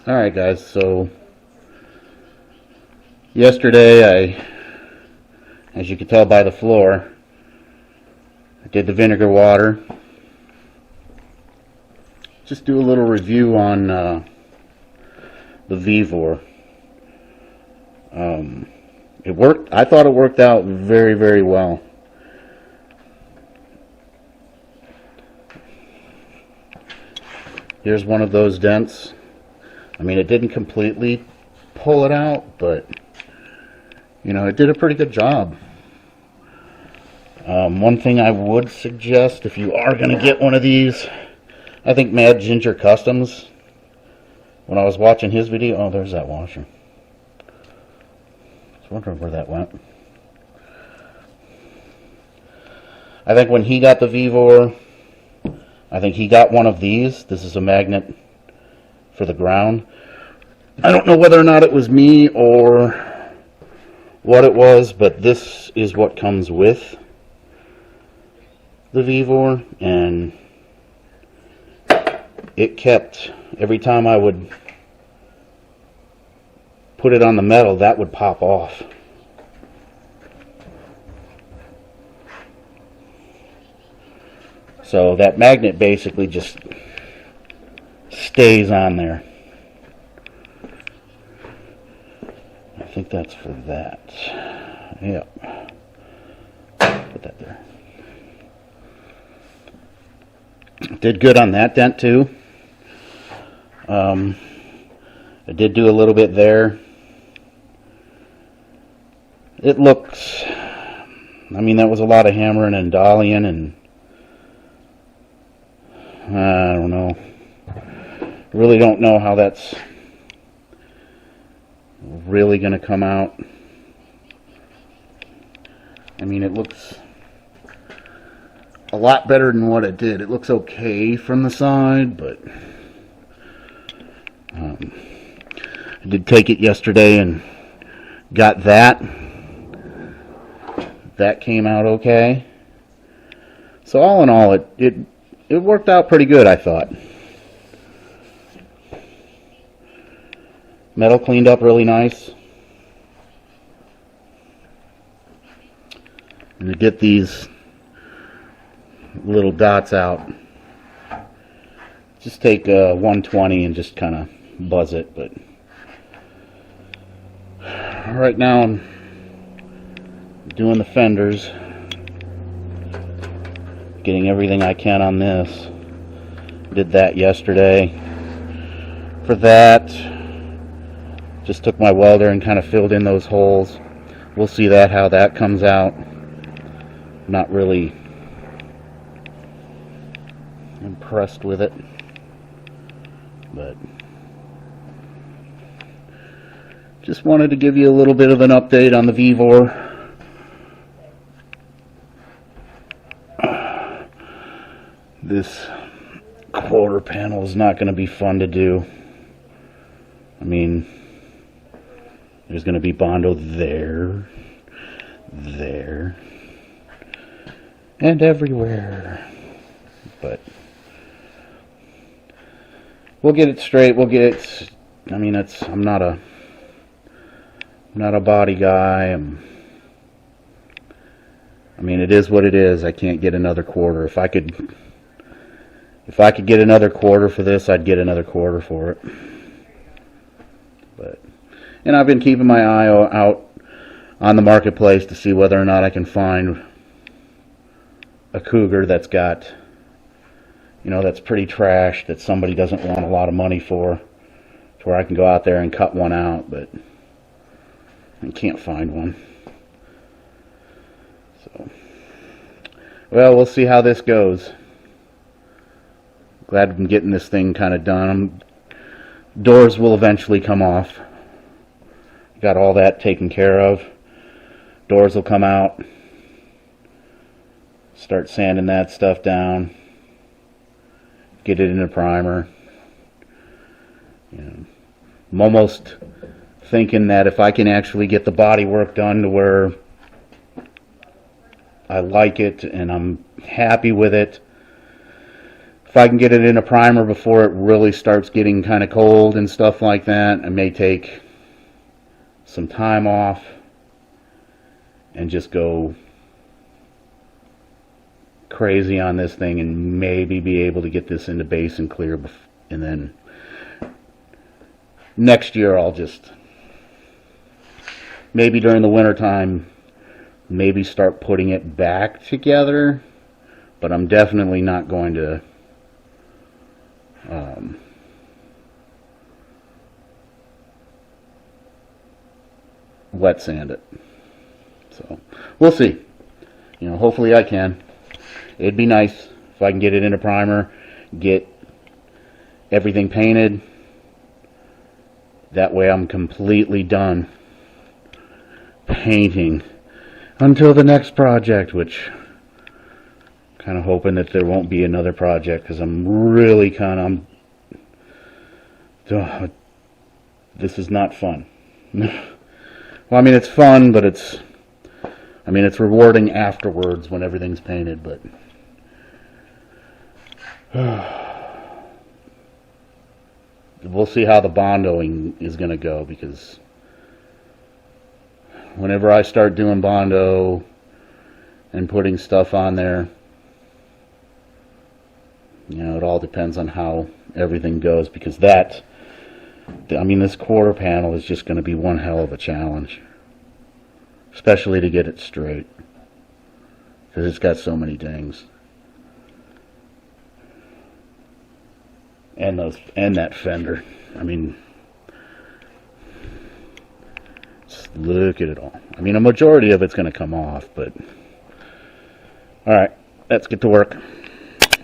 Alright guys, so yesterday as you can tell by the floor, I did the vinegar water. Just do a little review on the Vevor. It worked. I thought it worked out very, very well. Here's one of those dents. I mean, it didn't completely pull it out, but you know, it did a pretty good job. One thing I would suggest if you are going to get one of these, I think Mad Ginger Customs, when I was watching his video, oh, there's that washer. I was wondering where that went. I think when he got the Vevor, I think he got one of these. This is a magnet for the ground. I don't know whether or not it was me or what it was, but this is what comes with the Vevor, and it kept, every time I would put it on the metal, that would pop off. So that magnet basically just stays on there. I think that's for that. Yep. Put that there. Did good on that dent too. I did do a little bit there. It looks, I mean, that was a lot of hammering and dollying, and I don't know. Really don't know how that's really going to come out. I mean, it looks a lot better than what it did. It looks okay from the side, but I did take it yesterday and got that. That came out okay. So all in all, it worked out pretty good, I thought. Metal cleaned up really nice. And to get these little dots out, just take 120 and just kind of buzz it. But right now I'm doing the fenders, getting everything I can on this. Did that yesterday. For that, just took my welder and kind of filled in those holes. We'll see how that comes out. Not really impressed with it, but just wanted to give you a little bit of an update on the Vevor. This quarter panel is not going to be fun to do. I mean, there's going to be Bondo there, and everywhere. But we'll get it straight. We'll get it. I mean, I'm not a body guy. I mean, it is what it is. I can't get another quarter. If I could get another quarter for this, I'd get another quarter for it. And I've been keeping my eye out on the marketplace to see whether or not I can find a Cougar that's got, you know, that's pretty trash, that somebody doesn't want a lot of money for, to where I can go out there and cut one out, but I can't find one. So, well, we'll see how this goes. Glad I'm getting this thing kind of done. Doors will eventually come off. Got all that taken care of. Doors will come out. Start sanding that stuff down. Get it in a primer. You know, I'm almost thinking that if I can actually get the body work done to where I like it and I'm happy with it, if I can get it in a primer before it really starts getting kind of cold and stuff like that, I may take some time off and just go crazy on this thing and maybe be able to get this into base and clear, and then next year I'll just, maybe during the winter time, maybe start putting it back together, but I'm definitely not going to wet sand it. So we'll see. You know, hopefully I can. It'd be nice if I can get it in a primer, get everything painted. That way I'm completely done painting until the next project, which kind of hoping that there won't be another project, because I'm really kind of, this is not fun. Well, I mean, it's fun, but it's rewarding afterwards when everything's painted, but we'll see how the bondoing is going to go, because whenever I start doing bondo and putting stuff on there, you know, it all depends on how everything goes, because that, I mean, this quarter panel is just going to be one hell of a challenge, especially to get it straight, because it's got so many dings. And that fender. I mean, just look at it all. I mean, a majority of it's going to come off, but alright, let's get to work.